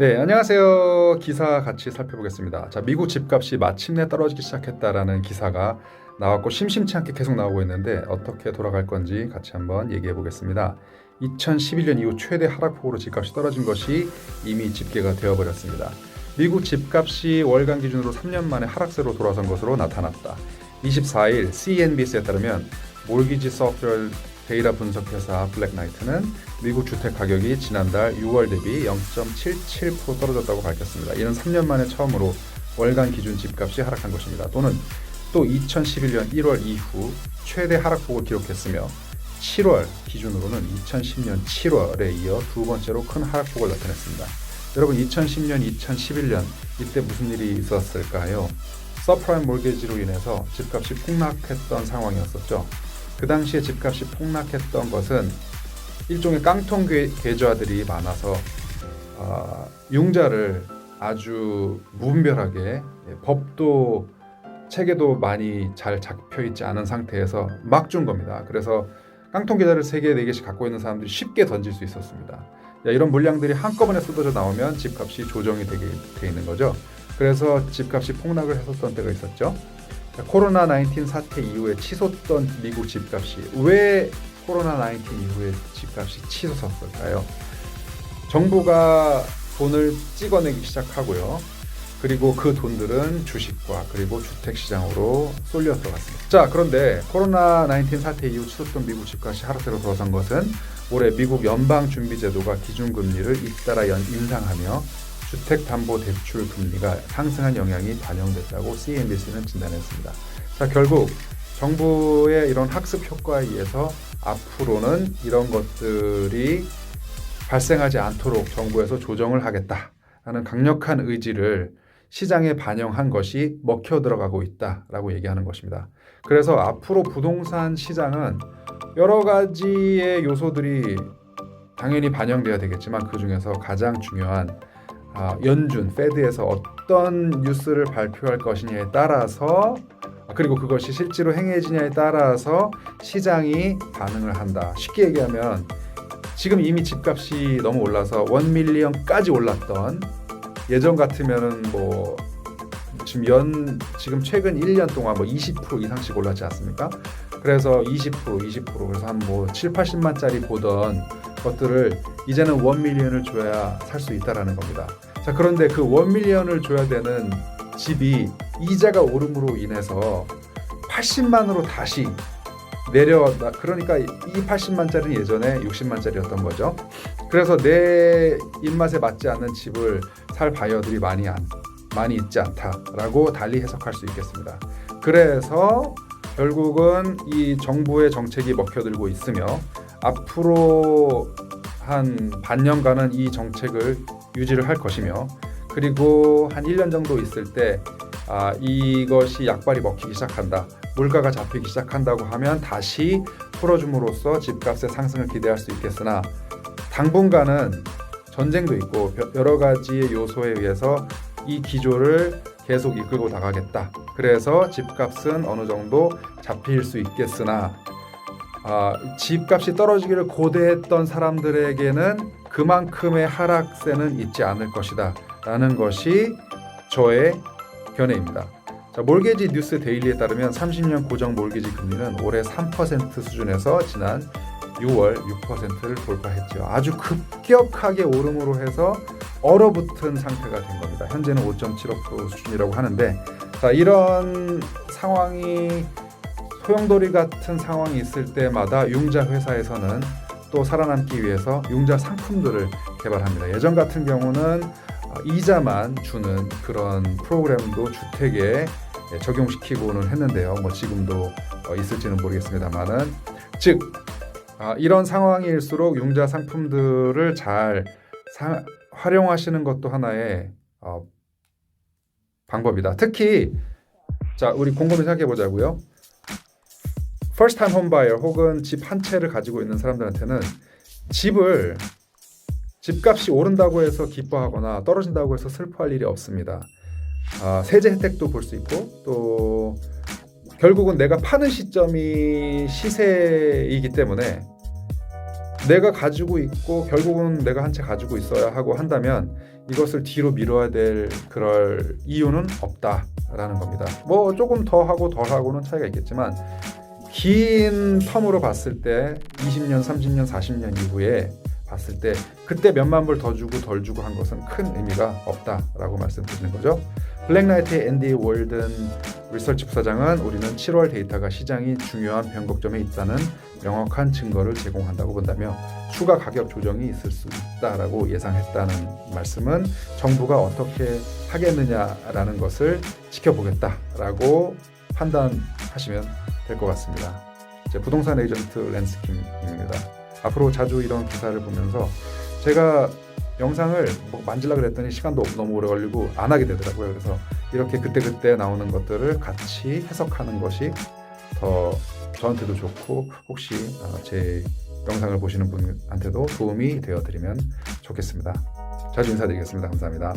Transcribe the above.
네, 안녕하세요. 기사 같이 살펴보겠습니다. 자, 미국 집값이 마침내 떨어지기 시작했다라는 기사가 나왔고 심심치 않게 계속 나오고 있는데 어떻게 돌아갈 건지 같이 한번 얘기해 보겠습니다. 2011년 이후 최대 하락폭으로 집값이 떨어진 것이 이미 집계가 되어버렸습니다. 미국 집값이 월간 기준으로 3년 만에 하락세로 돌아선 것으로 나타났다. 24일 CNBC에 따르면 몰기지 소프트웨어 데이터 분석 회사 블랙나이트는 미국 주택 가격이 지난달 6월 대비 0.77% 떨어졌다고 밝혔습니다. 이는 3년 만에 처음으로 월간 기준 집값이 하락한 것입니다. 또는 또 2011년 1월 이후 최대 하락폭을 기록했으며 7월 기준으로는 2010년 7월에 이어 두 번째로 큰 하락폭을 나타냈습니다. 여러분 2010년, 2011년 이때 무슨 일이 있었을까요? 서프라임 몰게지로 인해서 집값이 폭락했던 상황이었었죠. 그 당시에 집값이 폭락했던 것은 일종의 깡통 계좌들이 많아서 융자를 아주 무분별하게 법도 체계도 많이 잘 잡혀 있지 않은 상태에서 막 준 겁니다. 그래서 깡통 계좌를 3개, 4개씩 갖고 있는 사람들이 쉽게 던질 수 있었습니다. 이런 물량들이 한꺼번에 쏟아져 나오면 집값이 조정이 되게 돼 있는 거죠. 그래서 집값이 폭락을 했었던 때가 있었죠. 코로나19 사태 이후에 치솟던 미국 집값이 왜 코로나19 이후에 집값이 치솟았을까요? 정부가 돈을 찍어내기 시작하고요. 그리고 그 돈들은 주식과 그리고 주택시장으로 쏠려 들어갔습니다. 자, 그런데 코로나19 사태 이후 치솟던 미국 집값이 하락세로 돌아선 것은 올해 미국 연방준비제도가 기준금리를 잇따라 인상하며 주택담보대출 금리가 상승한 영향이 반영됐다고 CNBC는 진단했습니다. 자, 결국 정부의 이런 학습 효과에 의해서 앞으로는 이런 것들이 발생하지 않도록 정부에서 조정을 하겠다라는 강력한 의지를 시장에 반영한 것이 먹혀 들어가고 있다라고 얘기하는 것입니다. 그래서 앞으로 부동산 시장은 여러 가지의 요소들이 당연히 반영돼야 되겠지만 그 중에서 가장 중요한 연준, 페드에서 어떤 뉴스를 발표할 것이냐에 따라서 그리고 그것이 실제로 행해지냐에 따라서 시장이 반응을 한다. 쉽게 얘기하면 지금 이미 집값이 너무 올라서 1밀리언까지 올랐던 예전 같으면은 뭐 지금 최근 1년 동안 뭐 20% 이상씩 올랐지 않습니까? 그래서 20% 그래서 한 뭐 7, 80만짜리 보던 것들을 이제는 1밀리언을 줘야 살 수 있다라는 겁니다. 자, 그런데 그 1밀리언을 줘야 되는 집이 이자가 오름으로 인해서 80만으로 다시 내려왔다. 그러니까 이 80만짜리는 예전에 60만짜리였던 거죠. 그래서 내 입맛에 맞지 않는 집을 살 바이어들이 많이 있지 않다라고 달리 해석할 수 있겠습니다. 그래서 결국은 이 정부의 정책이 먹혀들고 있으며 앞으로 한 반년간은 이 정책을 유지를 할 것이며 그리고 한 1년 정도 있을 때 이것이 약발이 먹히기 시작한다. 물가가 잡히기 시작한다고 하면 다시 풀어줌으로써 집값의 상승을 기대할 수 있겠으나 당분간은 전쟁도 있고 여러 가지의 요소에 의해서 이 기조를 계속 이끌고 나가겠다. 그래서 집값은 어느 정도 잡힐 수 있겠으나 집값이 떨어지기를 고대했던 사람들에게는 그만큼의 하락세는 있지 않을 것이다 라는 것이 저의 견해입니다. 자, 몰게지 뉴스 데일리에 따르면 30년 고정 몰게지 금리는 올해 3% 수준에서 지난 6월 6%를 돌파했죠. 아주 급격하게 오름으로 해서 얼어붙은 상태가 된 겁니다. 현재는 5.75% 수준이라고 하는데 자, 이런 상황이 소용돌이 같은 상황이 있을 때마다 융자 회사에서는 또 살아남기 위해서 융자 상품들을 개발합니다. 예전 같은 경우는 이자만 주는 그런 프로그램도 주택에 적용시키고는 했는데요. 뭐 지금도 있을지는 모르겠습니다만은 즉 이런 상황일수록 융자 상품들을 잘 활용하시는 것도 하나의 방법이다. 특히 자, 우리 곰곰이 생각해 보자고요. First time home buyer 혹은 집 한 채를 가지고 있는 사람들한테는 집값이 오른다고 해서 기뻐하거나 떨어진다고 해서 슬퍼할 일이 없습니다. 세제 혜택도 볼 수 있고 또 결국은 내가 파는 시점이 시세이기 때문에 내가 가지고 있고 결국은 내가 한 채 가지고 있어야 하고 한다면 이것을 뒤로 미뤄야 될 그럴 이유는 없다라는 겁니다. 뭐 조금 더 하고 덜 하고는 차이가 있겠지만 긴 텀으로 봤을 때 20년, 30년, 40년 이후에 봤을 때 그때 몇만 불 더 주고 덜 주고 한 것은 큰 의미가 없다라고 말씀드리는 거죠. 블랙나이트의 앤디 월든 리서치 부사장은 우리는 7월 데이터가 시장이 중요한 변곡점에 있다는 명확한 증거를 제공한다고 본다며 추가 가격 조정이 있을 수 있다라고 예상했다는 말씀은 정부가 어떻게 하겠느냐라는 것을 지켜보겠다라고 판단하시면 될 것 같습니다. 제 부동산 에이전트 랜스킴입니다. 앞으로 자주 이런 기사를 보면서 제가 영상을 뭐 만지려고 그랬더니 시간도 너무 오래 걸리고 안 하게 되더라고요. 그래서 이렇게 그때그때 나오는 것들을 같이 해석하는 것이 더 저한테도 좋고 혹시 제 영상을 보시는 분한테도 도움이 되어드리면 좋겠습니다. 자주 인사드리겠습니다. 감사합니다.